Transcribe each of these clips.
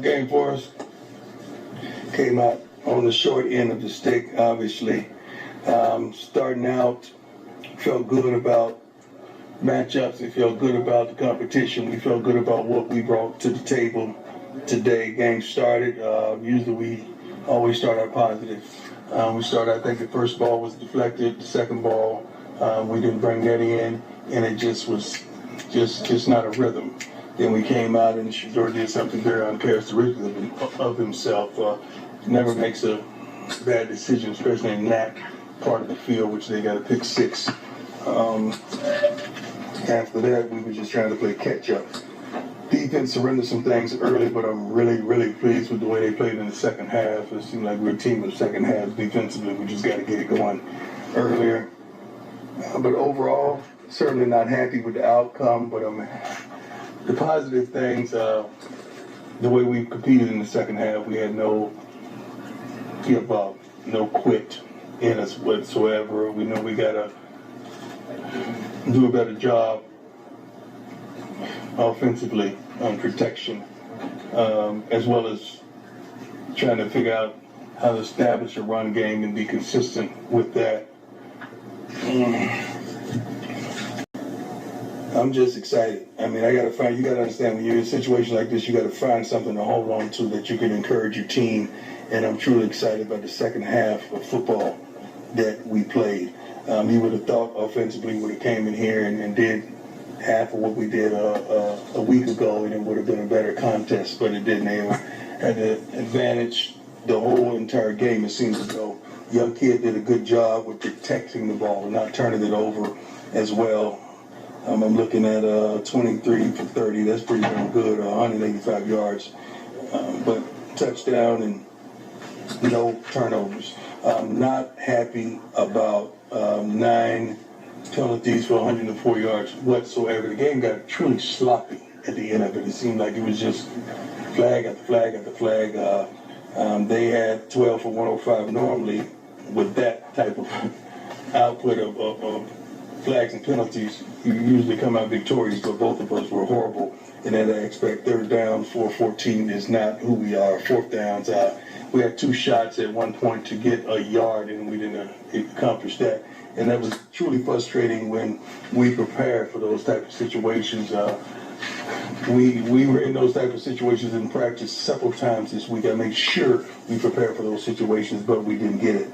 game for us. Came out on the short end of the stick, obviously. Starting out, felt good about matchups. We felt good about the competition. We felt good about what we brought to the table today. Game started. Usually we always start out positive. We started, I think the first ball was deflected. The second ball, we didn't bring that in, and it just was just not a rhythm. Then we came out and Shador did something very uncharacteristic of himself. Never makes a bad decision, especially in that part of the field, which they got to pick six. After that, we were just trying to play catch up. Defense surrendered some things early, but I'm really, really pleased with the way they played in the second half. It seemed like we're a team of the second half defensively. We just got to get it going earlier. But overall, certainly not happy with the outcome, but the positive things, the way we competed in the second half, we had no give up, no quit in us whatsoever. We know we got to do a better job offensively on protection, as well as trying to figure out how to establish a run game and be consistent with that. I'm just excited. I mean, you got to understand, when you're in a situation like this, you got to find something to hold on to that you can encourage your team. And I'm truly excited about the second half of football that we played. You would have thought offensively would have came in here and did half of what we did a week ago, and it would have been a better contest, but it didn't. They had the advantage the whole entire game, it seems as though. Young kid did a good job with protecting the ball and not turning it over as well. I'm looking at 23 for 30. That's pretty darn good, 185 yards. But touchdown and no turnovers. I'm not happy about 9 penalties for 104 yards whatsoever. The game got truly sloppy at the end of it. It seemed like it was just flag after flag after flag. They had 12 for 105 normally. With that type of output of flags and penalties, you usually come out victorious, but both of us were horrible in that aspect. Third down, 4-14 is not who we are. Fourth downs, we had 2 shots at one point to get a yard, and we didn't accomplish that. And that was truly frustrating when we prepared for those type of situations. We were in those type of situations in practice several times this week. I made sure we prepared for those situations, but we didn't get it.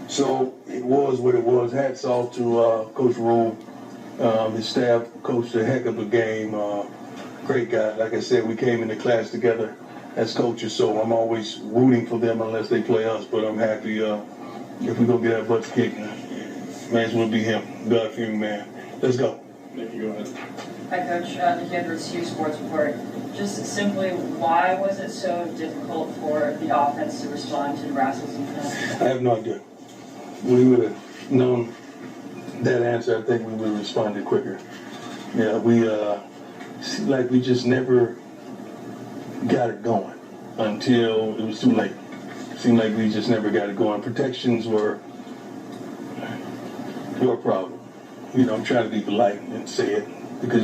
So it was what it was. Hats off to Coach Rule. His staff coached a heck of a game. Great guy. Like I said, we came into class together as coaches, so I'm always rooting for them unless they play us. But I'm happy if we're going to get our butts kicked, may as well be him. God-fearing man. Let's go. Nick, you go ahead. Hi, Coach. Nick Edwards, Hughes Sports Report. Just simply, why was it so difficult for the offense to respond to Nebraska's defense? I have no idea. We would have known that answer. I think we would have responded quicker. Yeah, we seemed like we just never got it going until it was too late. Seemed like we just never got it going. Protections were a problem. I'm trying to be polite and say it because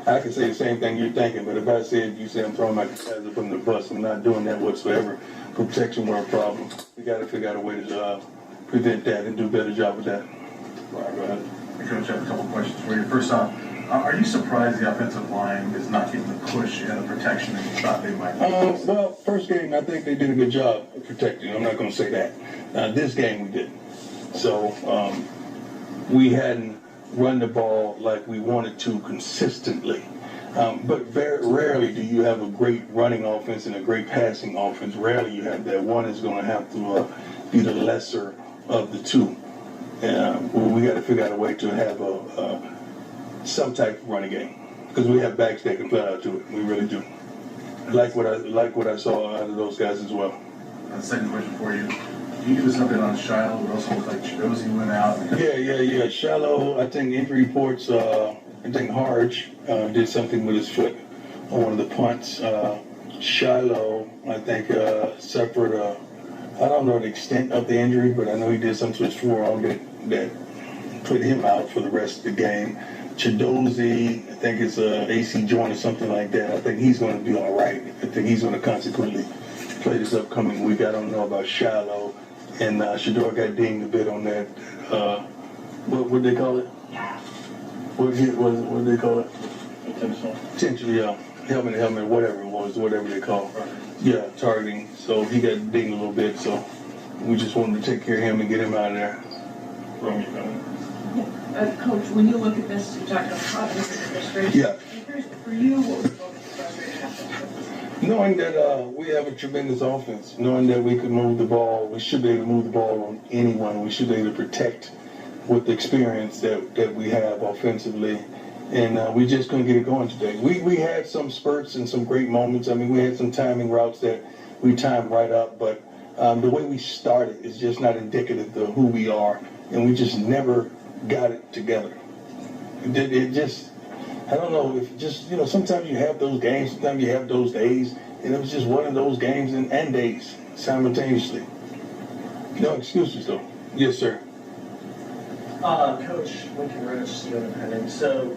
I can say the same thing you're thinking, but if I said, you say I'm throwing my competitor from the bus, I'm not doing that whatsoever. Protection were a problem. We got to figure out a way to prevent that and do a better job with that. All right, go ahead. Hey, Coach, I have a couple questions for you. First off, are you surprised the offensive line is not getting the push and the protection that you thought they might? Well, first game, I think they did a good job of protecting. I'm not going to say that. This game, we didn't. So we hadn't run the ball like we wanted to consistently. But very rarely do you have a great running offense and a great passing offense. Rarely you have that. One is going to have to be the lesser of the two. We got to figure out a way to have some type of running game because we have backs that can fly out to it. We really do. Like what I saw out of those guys as well. Second question for you. Can you give us something on Shiloh? It also looked like Josie went out. Yeah. Shiloh, I think injury reports, I think Harge did something with his foot on one of the punts. Shiloh, I think, suffered I don't know the extent of the injury, but I know he did something to his forearm that put him out for the rest of the game. Chidozie, I think it's a AC joint or something like that. I think he's going to be all right. I think he's going to consequently play this upcoming week. I don't know about Shiloh, and Shador got dinged a bit on that. What they call it? What did they call it? Potentially, helmet, whatever it was, whatever they call it. Yeah, targeting. So he got dinged a little bit. So we just wanted to take care of him and get him out of there. Coach, when you look at this, you talked about confidence and frustration. Yeah. For you, what was the most frustrating aspect? Knowing that we have a tremendous offense, knowing that we can move the ball, we should be able to move the ball on anyone. We should be able to protect with the experience that we have offensively. And we just couldn't get it going today. We had some spurts and some great moments. I mean, we had some timing routes that we timed right up, but the way we started is just not indicative of who we are, and we just never got it together. It just, I don't know, if just, sometimes you have those games, sometimes you have those days, and it was just one of those games and days simultaneously. No excuses, though. Yes, sir. Coach, Lincoln Rhodes, CEO Independent. So,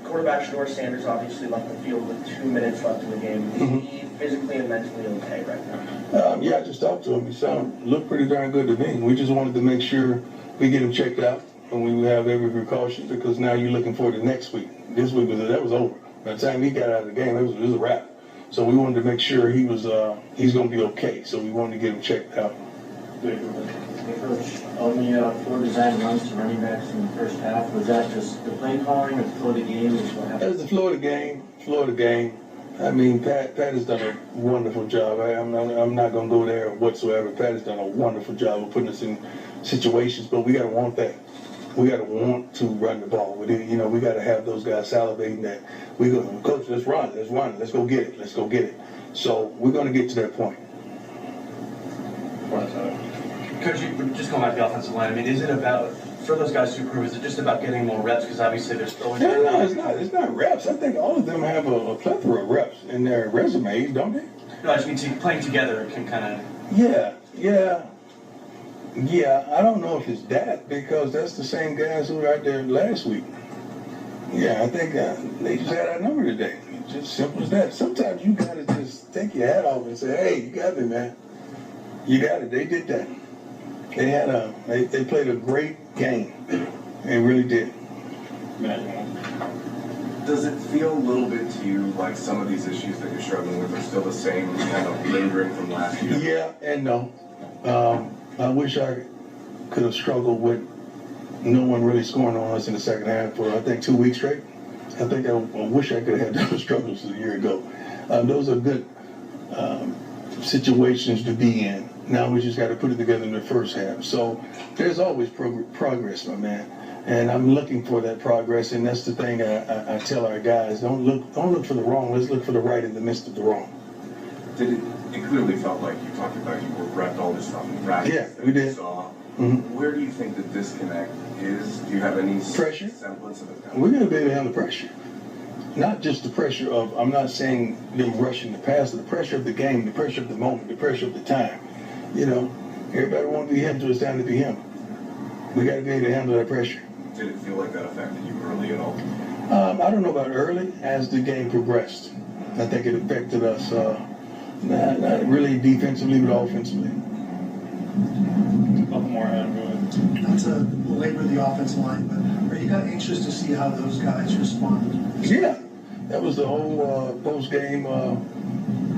quarterback Shador Sanders obviously left the field with 2 minutes left in the game. Is he physically and mentally okay right now? Yeah, I just talked to him. He looked pretty darn good to me. We just wanted to make sure we get him checked out and we have every precaution, because now you're looking for the next week. This week that was over. By the time he got out of the game, it was a wrap. So we wanted to make sure he's going to be okay. So we wanted to get him checked out. Hey, Coach, on the 4 design runs to running backs in the first half, was that just the play calling or the flow of the game? That was the flow of the game. I mean, Pat has done a wonderful job. I'm not going to go there whatsoever. Pat has done a wonderful job of putting us in situations, but we got to want that. We got to want to run the ball. We got to have those guys salivating that we go, Coach, let's run, let's go get it. So we're going to get to that point. Coach, just going back to the offensive line, I mean, is it about, for those guys to improve, is it just about getting more reps? Because obviously there's still... No, it's not. It's not reps. I think all of them have a plethora of reps in their resumes, don't they? No, I just mean playing together can kind of... Yeah, I don't know if it's that, because that's the same guys who were out there last week. Yeah, I think they just had our number today. It's just simple as that. Sometimes you got to just take your hat off and say, hey, you got me, man. You got it. They did that. They played a great game. They really did. Does it feel a little bit to you like some of these issues that you're struggling with are still the same, kind of lingering from last year? Yeah and no. I wish I could have struggled with no one really scoring on us in the second half for, I think, 2 weeks straight. I think I wish I could have had those struggles a year ago. Those are good situations to be in. Now we just got to put it together in the first half. So there's always progress, my man. And I'm looking for that progress, and that's the thing I tell our guys: don't look for the wrong. Let's look for the right in the midst of the wrong. It clearly felt like you talked about you were repped all this stuff in practice. Yeah, we did. Where do you think the disconnect is? Do you have any pressure? Semblance of it? We're going to be able to handle pressure. Not just the pressure of, I'm not saying them rushing the pass, but the pressure of the game, the pressure of the moment, the pressure of the time. Everybody wants to be him, so it's time to be him. We got to be able to handle that pressure. Did it feel like that affected you early at all? I don't know about early. As the game progressed, I think it affected us, not really defensively, but offensively. Not to belabor the offensive line, but are you kind of anxious to see how those guys respond? Yeah, that was the whole post-game,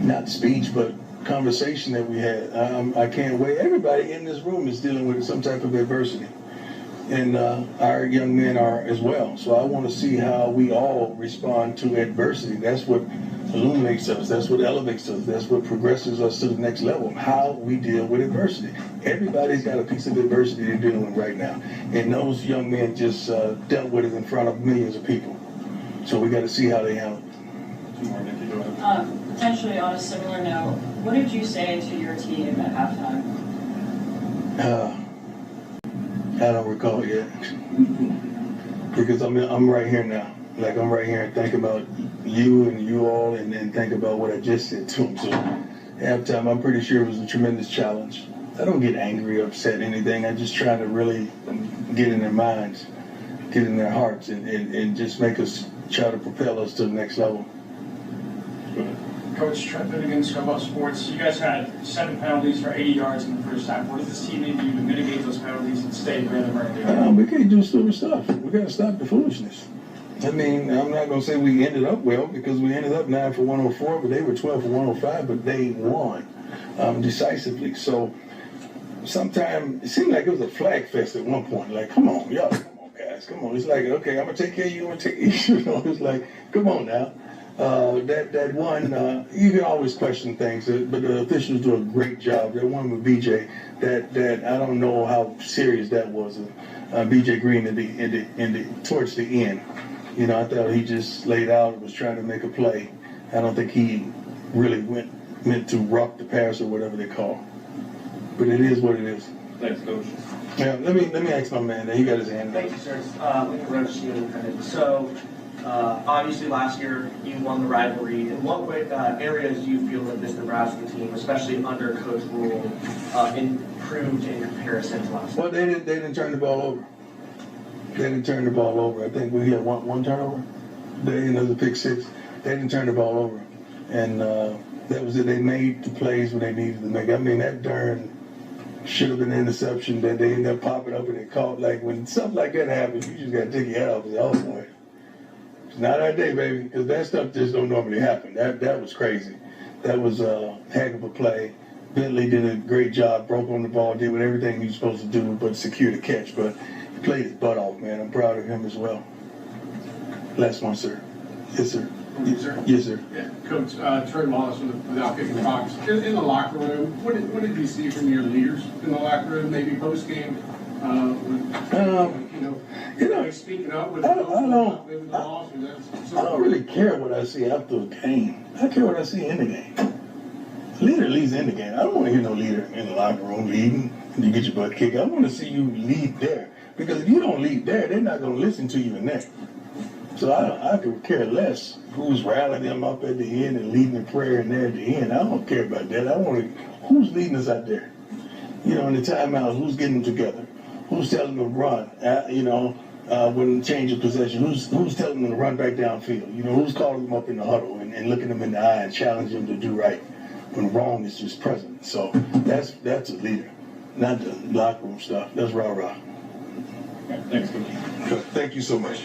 not speech, but conversation that we had. I can't wait. Everybody in this room is dealing with some type of adversity, and our young men are as well. So I want to see how we all respond to adversity. That's what illuminates us. That's what elevates us. That's what progresses us to the next level. How we deal with adversity. Everybody's got a piece of adversity they're dealing with right now, and those young men just dealt with it in front of millions of people. So we got to see how they handle it. Potentially on a similar note, what did you say to your team at halftime? I don't recall it yet, because I'm right here now. Like, I'm right here and think about you and you all, and then think about what I just said to them. So halftime, I'm pretty sure it was a tremendous challenge. I don't get angry, upset, anything. I just try to really get in their minds. get in their hearts and just make us try to propel us to the next level. Coach Trent Finnegan, Snowball Sports, you guys had 7 penalties for 80 yards in the first half. What does this team need to do to mitigate those penalties and stay where they're right? We can't do stupid stuff. We got to stop the foolishness. I mean, I'm not going to say we ended up well because we ended up 9 for 104, but they were 12 for 105, but they won decisively. So sometimes it seemed like it was a flag fest at one point. Like, come on, y'all, come on, guys, come on. It's like, okay, I'm going to take care of you, I'm going to take care of you. You know, it's like, come on now. That one, you can always question things, but the officials do a great job. That one with BJ, that I don't know how serious that was. BJ Green towards the end. You know, I thought he just laid out and was trying to make a play. I don't think he really meant to rock the pass or whatever they call. But it is what it is. Thanks, Coach. Yeah, let me ask my man. He got his hand up. Thank you, sir. Lincoln Roach, Steel Independent. So, obviously last year you won the rivalry. In what areas do you feel that this Nebraska team, especially under Coach Rule, improved in comparison to last year? Well, they didn't turn the ball over. They didn't turn the ball over. I think we had one turnover. Another pick six. They didn't turn the ball over, and that was it. They made the plays when they needed to make. I mean, that darn should have been an interception that they ended up popping up and they caught. Like when something like that happens, you just gotta take your head off and say, "Oh boy, it's not our day, baby," because that stuff just don't normally happen. That was crazy. That was a heck of a play. Bentley did a great job, broke on the ball, did what everything he was supposed to do, but secure the catch. But he played his butt off, man. I'm proud of him as well. Last one, sir. Yes, sir. Yes, sir. Yes, sir. Yeah, Coach Trey Wallace, without picking box. In the locker room, what did you see from your leaders in the locker room? Maybe post game, speaking up with the loss. I don't really care what I see after a game. I care what I see in the game. Leader leads in the game. I don't want to hear no leader in the locker room leading and you get your butt kicked. I want to see you lead there. Because if you don't lead there, they're not going to listen to you in there. So I could care less who's rallying them up at the end and leading the prayer in there at the end. I don't care about that. I want to, who's leading us out there? You know, in the timeout, who's getting them together? Who's telling them to run? When change of possession, who's telling them to run back downfield? You know, who's calling them up in the huddle and looking them in the eye and challenging them to do right when wrong is just present. So that's a leader, not the locker room stuff. That's rah-rah. Thanks, Coach. Thank you so much.